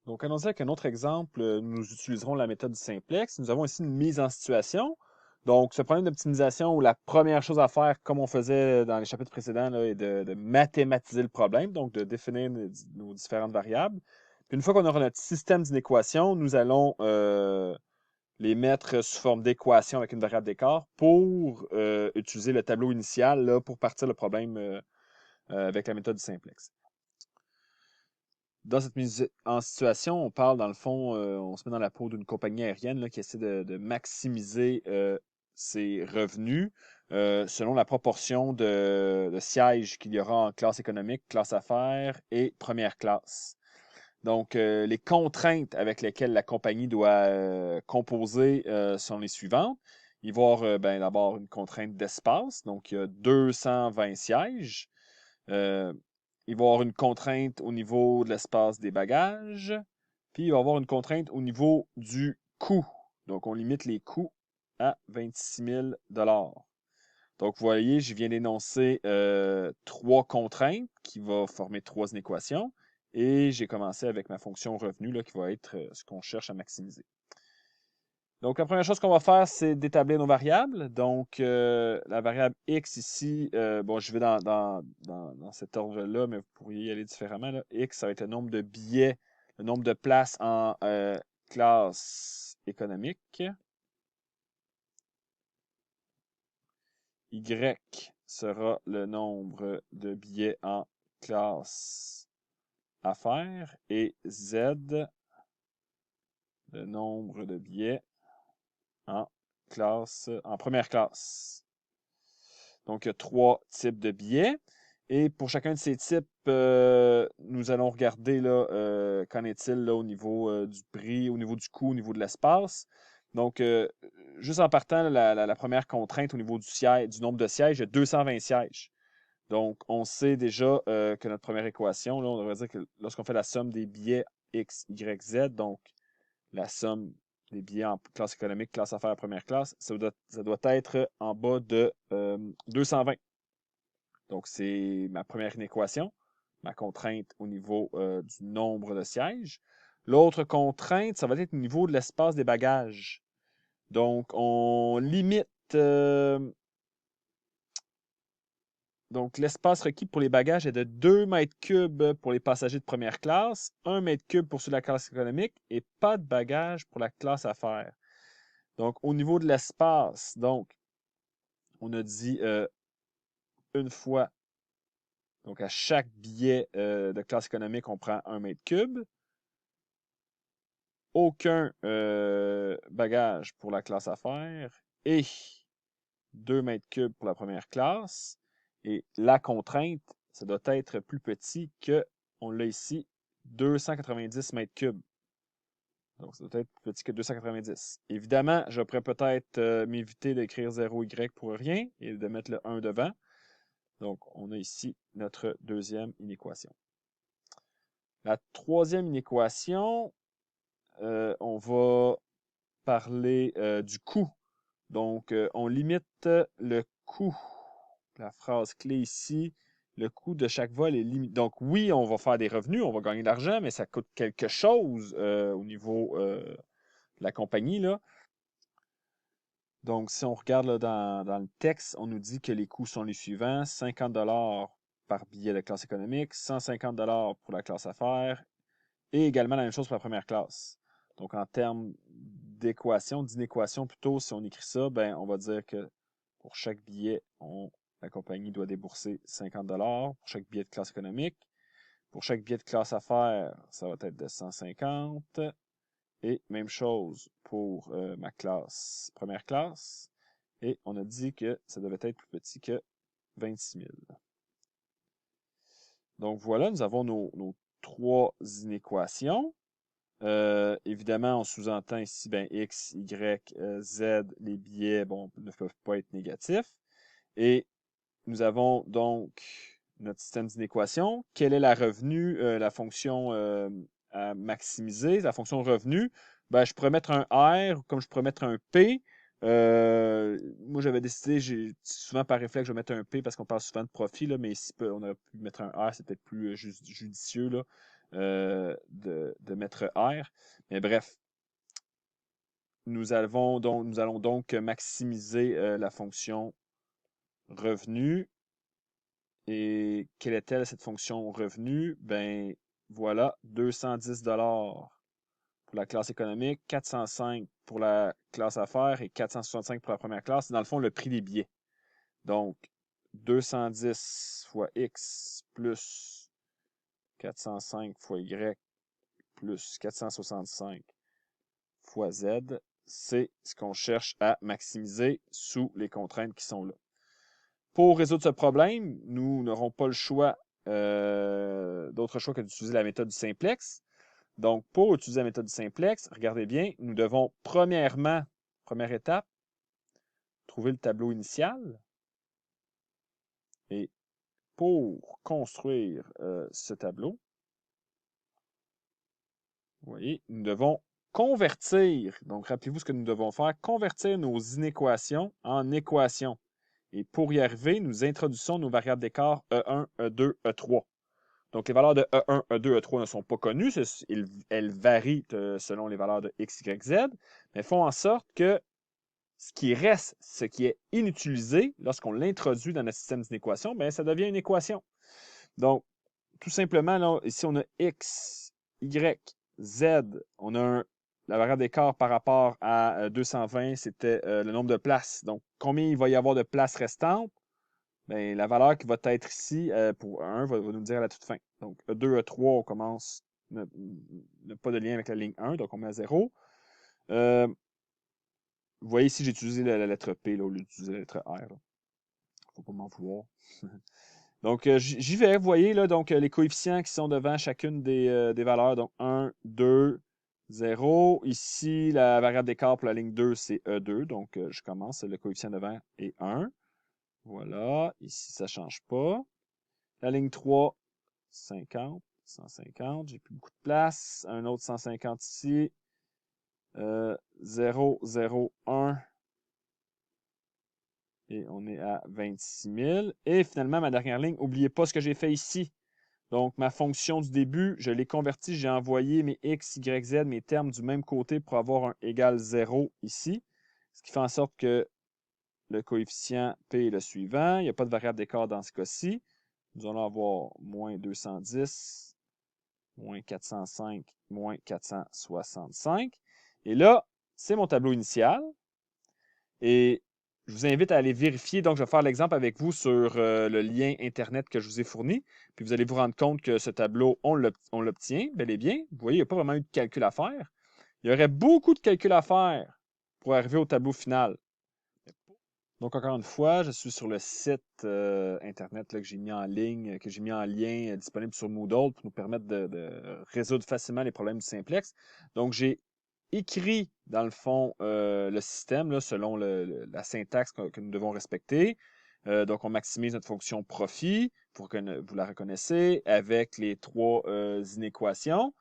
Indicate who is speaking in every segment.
Speaker 1: Donc, allons-y avec un autre exemple. Nous utiliserons la méthode du simplex. Nous avons ici une mise en situation. Donc, ce problème d'optimisation où la première chose à faire, comme on faisait dans les chapitres précédents, là, est de mathématiser le problème, donc de définir nos différentes variables. Puis une fois qu'on aura notre système d'inéquations, nous allons les mettre sous forme d'équation avec une variable d'écart pour utiliser le tableau initial là, pour partir le problème avec la méthode du simplex. Dans cette mise en situation, on parle dans le fond, on se met dans la peau d'une compagnie aérienne là, qui essaie de maximiser ses revenus selon la proportion de sièges qu'il y aura en classe économique, classe affaires et première classe. Donc, les contraintes avec lesquelles la compagnie doit composer sont les suivantes. Il va y avoir d'abord une contrainte d'espace, donc il y a 220 sièges. Euh, il va y avoir une contrainte au niveau de l'espace des bagages. Puis il va y avoir une contrainte au niveau du coût. Donc, on limite les coûts à 26 000 Donc, vous voyez, je viens d'énoncer trois contraintes qui vont former trois inéquations. Et j'ai commencé avec ma fonction revenu là, qui va être ce qu'on cherche à maximiser. Donc, la première chose qu'on va faire, c'est d'établir nos variables. Donc, la variable x ici, bon, je vais dans cet ordre-là, mais vous pourriez y aller différemment. Là. X, ça va être le nombre de billets, le nombre de places en classe économique. Y sera le nombre de billets en classe affaires et Z, le nombre de billets en en première classe. Donc, il y a trois types de billets. Et pour chacun de ces types, nous allons regarder là, qu'en est-il là, au niveau du prix, au niveau du coût, au niveau de l'espace. Donc, juste en partant, la première contrainte au niveau du nombre de sièges, il y a 220 sièges. Donc, on sait déjà que notre première équation, là, on devrait dire que lorsqu'on fait la somme des billets X, Y, Z, donc la somme des billets en classe économique, classe affaires, première classe, ça doit être en bas de 220. Donc, c'est ma première inéquation, ma contrainte au niveau du nombre de sièges. L'autre contrainte, ça va être au niveau de l'espace des bagages. Donc, on limite donc, l'espace requis pour les bagages est de 2 mètres cubes pour les passagers de première classe, 1 mètre cube pour ceux de la classe économique et pas de bagages pour la classe affaires. Donc, au niveau de l'espace, donc, on a dit une fois, donc à chaque billet de classe économique, on prend 1 mètre cube. Aucun bagage pour la classe affaires et 2 mètres cubes pour la première classe. Et la contrainte, ça doit être plus petit que, on l'a ici, 290 mètres cubes. Donc, ça doit être plus petit que 290. Évidemment, je pourrais peut-être m'éviter d'écrire 0y pour rien et de mettre le 1 devant. Donc, on a ici notre deuxième inéquation. La troisième inéquation, on va parler du coût. Donc, on limite le coût. La phrase clé ici, le coût de chaque vol est limité. Donc, oui, on va faire des revenus, on va gagner de l'argent, mais ça coûte quelque chose au niveau de la compagnie, là. Donc, si on regarde là, dans le texte, on nous dit que les coûts sont les suivants. 50 par billet de classe économique, 150 pour la classe affaires et également la même chose pour la première classe. Donc, en termes d'équation, d'inéquation plutôt, si on écrit ça, ben, on va dire que pour chaque billet, la compagnie doit débourser 50 pour chaque billet de classe économique. Pour chaque billet de classe affaires, ça va être de 150. Et même chose pour ma classe, première classe. Et on a dit que ça devait être plus petit que 26 000. Donc voilà, nous avons nos trois inéquations. Évidemment, on sous-entend ici ben, X, Y, Z, les billets bon, ne peuvent pas être négatifs. Et nous avons donc notre système d'inéquation. Quelle est la revenu, la fonction à maximiser, la fonction revenu? Ben, je pourrais mettre un R comme je pourrais mettre un P. Moi, j'avais décidé, souvent par réflexe, je vais mettre un P parce qu'on parle souvent de profit, là, mais ici, on aurait pu mettre un R, c'est peut-être plus judicieux là, de de mettre R. Mais bref, nous allons donc maximiser la fonction revenu. Et quelle est-elle, cette fonction revenu? Ben voilà, 210 $ pour la classe économique, 405 pour la classe affaires et 465 pour la première classe. C'est dans le fond le prix des billets. Donc, 210 fois X plus 405 fois Y plus 465 fois Z, c'est ce qu'on cherche à maximiser sous les contraintes qui sont là. Pour résoudre ce problème, nous n'aurons pas le choix, d'autre choix que d'utiliser la méthode du simplex. Donc, pour utiliser la méthode du simplex, regardez bien, nous devons première étape, trouver le tableau initial. Et pour construire ce tableau, vous voyez, nous devons convertir. Donc, rappelez-vous ce que nous devons faire, convertir nos inéquations en équations. Et pour y arriver, nous introduisons nos variables d'écart E1, E2, E3. Donc, les valeurs de E1, E2, E3 ne sont pas connues. Elles varient selon les valeurs de X, Y, Z, mais font en sorte que ce qui reste, ce qui est inutilisé, lorsqu'on l'introduit dans notre système d'inéquation, bien, ça devient une équation. Donc, tout simplement, là, ici, on a X, Y, Z. On a la variable d'écart par rapport à 220, c'était le nombre de places. Donc, combien il va y avoir de places restantes? Bien, la valeur qui va être ici pour 1 va nous le dire à la toute fin. Donc, E2, E3, on commence, n'a pas de lien avec la ligne 1, donc on met à 0. Vous voyez ici, j'ai utilisé la lettre P là, au lieu d'utiliser la lettre R. Il ne faut pas m'en vouloir. Donc, j'y vais. Vous voyez, là, donc, les coefficients qui sont devant chacune des valeurs. Donc, 1, 2, 0. Ici, la variable d'écart pour la ligne 2, c'est E2. Donc, je commence. Le coefficient devant est 1. Voilà. Ici, ça ne change pas. La ligne 3, 50, 150. J'ai plus beaucoup de place. Un autre 150 ici. 0, 0, 1. Et on est à 26 000. Et finalement, ma dernière ligne, n'oubliez pas ce que j'ai fait ici. Donc, ma fonction du début, je l'ai convertie. J'ai envoyé mes X, Y, Z, mes termes du même côté pour avoir un égal 0 ici. Ce qui fait en sorte que le coefficient P est le suivant. Il n'y a pas de variable d'écart dans ce cas-ci. Nous allons avoir moins 210, moins 405, moins 465. Et là, c'est mon tableau initial. Et je vous invite à aller vérifier. Donc, je vais faire l'exemple avec vous sur le lien Internet que je vous ai fourni. Puis, vous allez vous rendre compte que ce tableau, on l'obtient bel et bien. Vous voyez, il n'y a pas vraiment eu de calcul à faire. Il y aurait beaucoup de calculs à faire pour arriver au tableau final. Donc, encore une fois, je suis sur le site Internet là, que j'ai mis en ligne, que j'ai mis en lien disponible sur Moodle pour nous permettre de résoudre facilement les problèmes du simplex. Donc, j'ai écrit, dans le fond, le système là, selon la syntaxe que nous devons respecter. Donc, on maximise notre fonction profit, pour que vous la reconnaissez, avec les trois inéquations.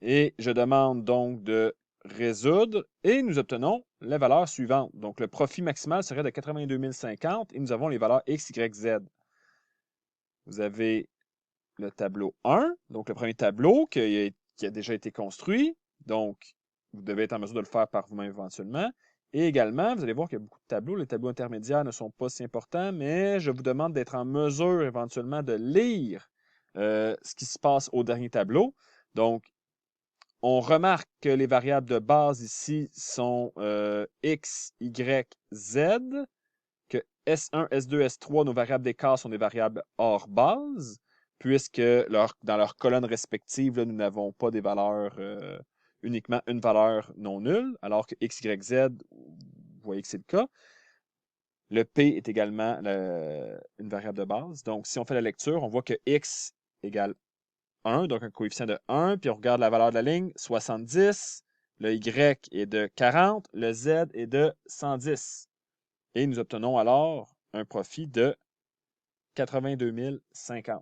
Speaker 1: Et je demande donc de résoudre et nous obtenons la valeur suivante. Donc, le profit maximal serait de 82 050 et nous avons les valeurs X, Y, Z. Vous avez le tableau 1, donc le premier tableau qui a déjà été construit. Donc, vous devez être en mesure de le faire par vous-même éventuellement. Et également, vous allez voir qu'il y a beaucoup de tableaux. Les tableaux intermédiaires ne sont pas si importants, mais je vous demande d'être en mesure éventuellement de lire ce qui se passe au dernier tableau. Donc, on remarque que les variables de base ici sont X, Y, Z, que S1, S2, S3, nos variables d'écart sont des variables hors base, puisque dans leurs colonnes respectives, là, nous n'avons pas des valeurs, uniquement une valeur non nulle, alors que X, Y, Z, vous voyez que c'est le cas. Le P est également une variable de base. Donc, si on fait la lecture, on voit que X égale 1, donc un coefficient de 1, puis on regarde la valeur de la ligne, 70, le Y est de 40, le Z est de 110. Et nous obtenons alors un profit de 82 050.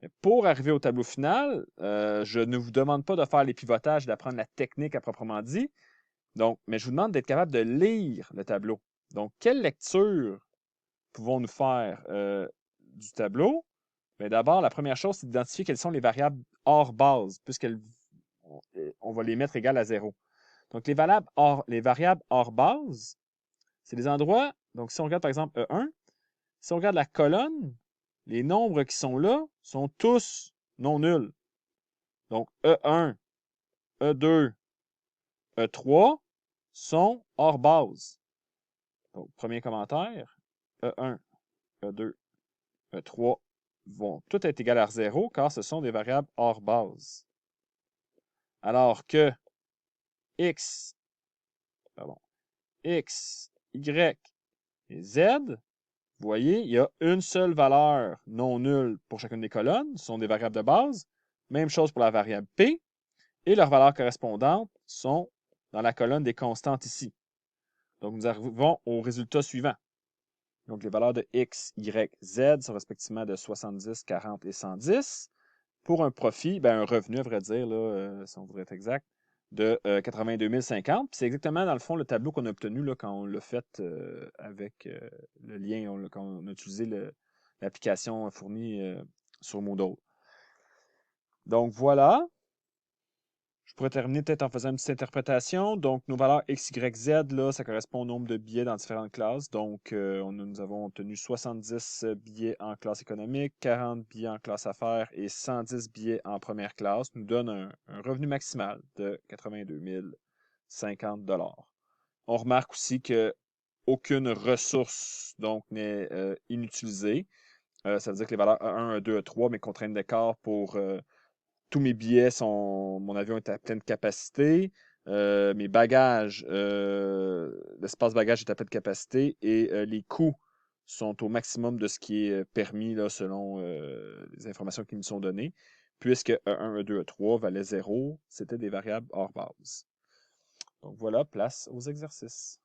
Speaker 1: Mais pour arriver au tableau final, je ne vous demande pas de faire les pivotages, d'apprendre la technique à proprement dit, donc, mais je vous demande d'être capable de lire le tableau. Donc, quelle lecture pouvons-nous faire du tableau? Mais d'abord, la première chose, c'est d'identifier quelles sont les variables hors base, puisqu'on va les mettre égales à 0. Donc, les variables hors base, c'est des endroits, donc si on regarde par exemple E1, si on regarde la colonne, les nombres qui sont là sont tous non nuls. Donc, E1, E2, E3 sont hors base. Donc, premier commentaire, E1, E2, E3 vont tous être égales à 0 car ce sont des variables hors base. Alors que X, pardon, X, Y et Z, vous voyez, il y a une seule valeur non nulle pour chacune des colonnes. Ce sont des variables de base. Même chose pour la variable P. Et leurs valeurs correspondantes sont dans la colonne des constantes ici. Donc, nous arrivons au résultat suivant. Donc, les valeurs de X, Y, Z sont respectivement de 70, 40 et 110 pour un profit, un revenu, à vrai dire, là, si on voudrait être exact, de 82 050. C'est exactement, dans le fond, le tableau qu'on a obtenu là, quand on l'a fait avec le lien, quand on a utilisé l'application fournie sur Moodle. Donc, voilà. Je pourrais terminer peut-être en faisant une petite interprétation. Donc, nos valeurs X, Y, Z, là, ça correspond au nombre de billets dans différentes classes. Donc, nous avons obtenu 70 billets en classe économique, 40 billets en classe affaires et 110 billets en première classe, nous donne un revenu maximal de 82 050 $. On remarque aussi qu'aucune ressource donc n'est inutilisée. Ça veut dire que les valeurs E1, E2, E3, mes contraintes d'écart pour tous mes billets mon avion est à pleine capacité. Mes bagages, l'espace bagage est à pleine capacité et les coûts sont au maximum de ce qui est permis là, selon les informations qui me sont données, puisque E1, E2, E3 valait 0, c'était des variables hors base. Donc voilà, place aux exercices.